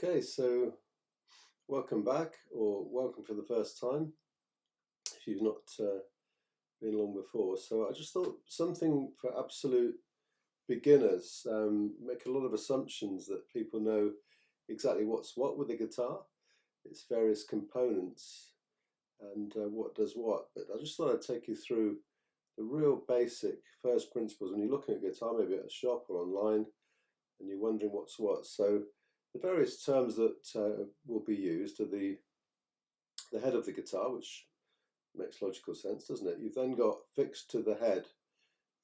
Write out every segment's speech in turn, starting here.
Okay, so welcome back, or welcome for the first time if you've not been along before. So I just thought something for absolute beginners. Make a lot of assumptions that people know exactly what's what with the guitar, its various components, and what does what. But I just thought I'd take you through the real basic first principles when you're looking at guitar, maybe at a shop or online, and you're wondering what's what. So the various terms that will be used are the head of the guitar, which makes logical sense, doesn't it? You've then got fixed to the head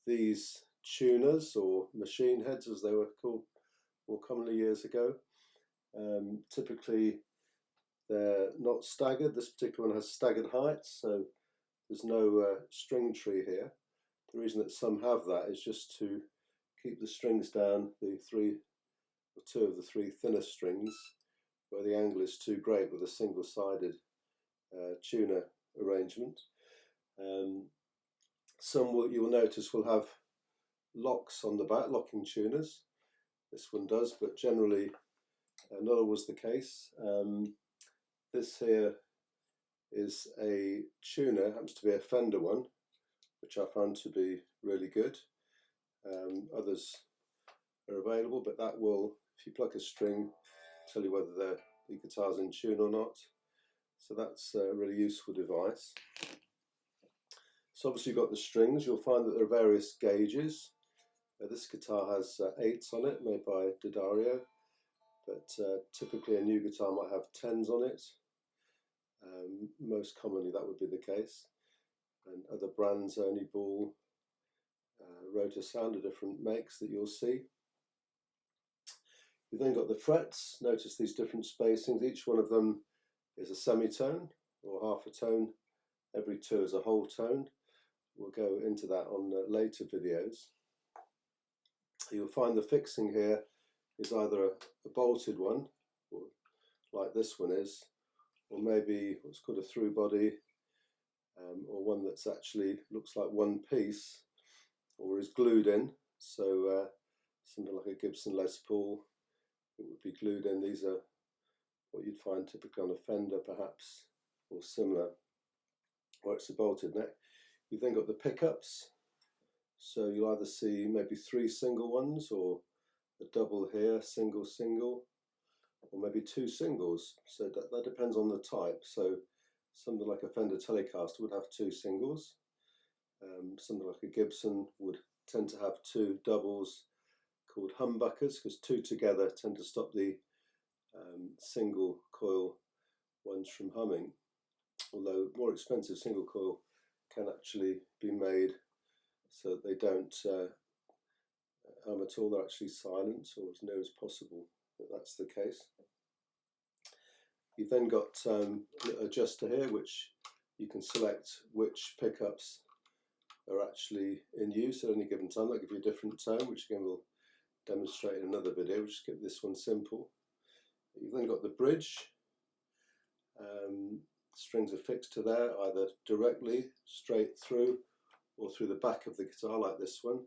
these tuners, or machine heads as they were called more commonly years ago. Typically they're not staggered. This particular one has staggered heights, so there's no string tree here. The reason that some have that is just to keep the strings down, the three or two of the three thinnest strings, where the angle is too great with a single-sided tuner arrangement. Some you'll notice will have locks on the back, locking tuners. This one does, but generally not always the case. This here is a tuner, happens to be a Fender one, which I found to be really good. Others are available, but that will, if you pluck a string, tell you whether the guitar's in tune or not. So that's a really useful device. So obviously you've got the strings. You'll find that there are various gauges. This guitar has 8s on it, made by D'Addario, but typically a new guitar might have 10s on it. Most commonly that would be the case. And other brands, Ernie Ball, Rotor Sound, are different makes that you'll see. You've then got the frets. Notice these different spacings. Each one of them is a semitone or half a tone. Every two is a whole tone. We'll go into that on later videos. You'll find the fixing here is either a bolted one, or like this one is, or maybe what's called a through body, or one that's actually looks like one piece, or is glued in. So something like a Gibson Les Paul, it would be glued in. These are what you'd find typically on a Fender perhaps, or similar, where it's a bolted neck. You've then got the pickups. So you'll either see maybe 3 single ones, or a double here, single, single, or maybe 2 singles. So that depends on the type. So something like a Fender Telecaster would have 2 singles. Something like a Gibson would tend to have 2 doubles called humbuckers, because 2 together tend to stop the single coil ones from humming. Although more expensive single coil can actually be made so that they don't hum at all. They're actually silent, or as near as possible that that's the case. You've then got an adjuster here, which you can select which pickups are actually in use at any given time. That'll give you a different tone, which again we'll demonstrate in another video. We'll just keep this one simple. You've then got the bridge. Strings are fixed to there, either directly straight through or through the back of the guitar, like this one.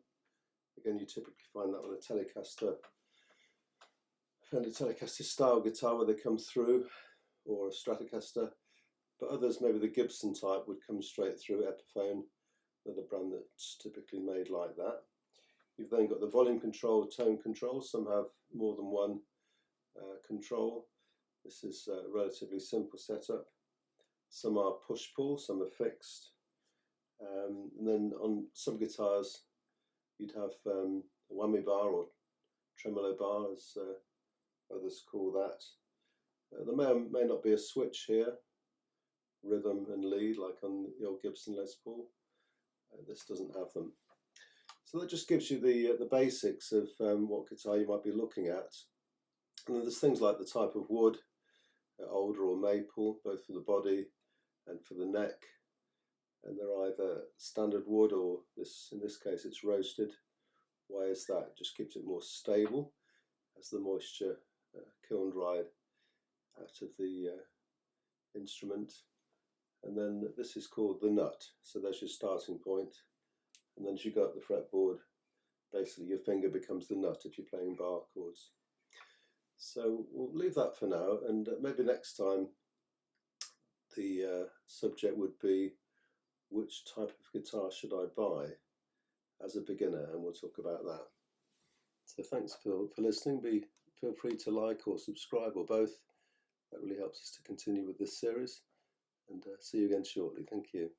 Again, you typically find that on a Telecaster, Fender Telecaster style guitar, where they come through, or a Stratocaster. But others, maybe the Gibson type, would come straight through. Epiphone, another brand that's typically made like that. You've then got the volume control, tone control. Some have more than one control. This is a relatively simple setup. Some are push-pull, some are fixed. And then on some guitars, you'd have a whammy bar, or tremolo bar, as others call that. There may not be a switch here, rhythm and lead, like on the old Gibson Les Paul. This doesn't have them. So that just gives you the basics of what guitar you might be looking at. And then there's things like the type of wood, alder or maple, both for the body and for the neck. And they're either standard wood, or in this case it's roasted. Why is that? Just keeps it more stable as the moisture kiln dried out of the instrument. And then this is called the nut. So there's your starting point. And then as you go up the fretboard, basically your finger becomes the nut if you're playing bar chords. So we'll leave that for now, and maybe next time the subject would be which type of guitar should I buy as a beginner, and we'll talk about that. So thanks for listening. Feel free to like or subscribe or both. That really helps us to continue with this series, and see you again shortly. Thank you.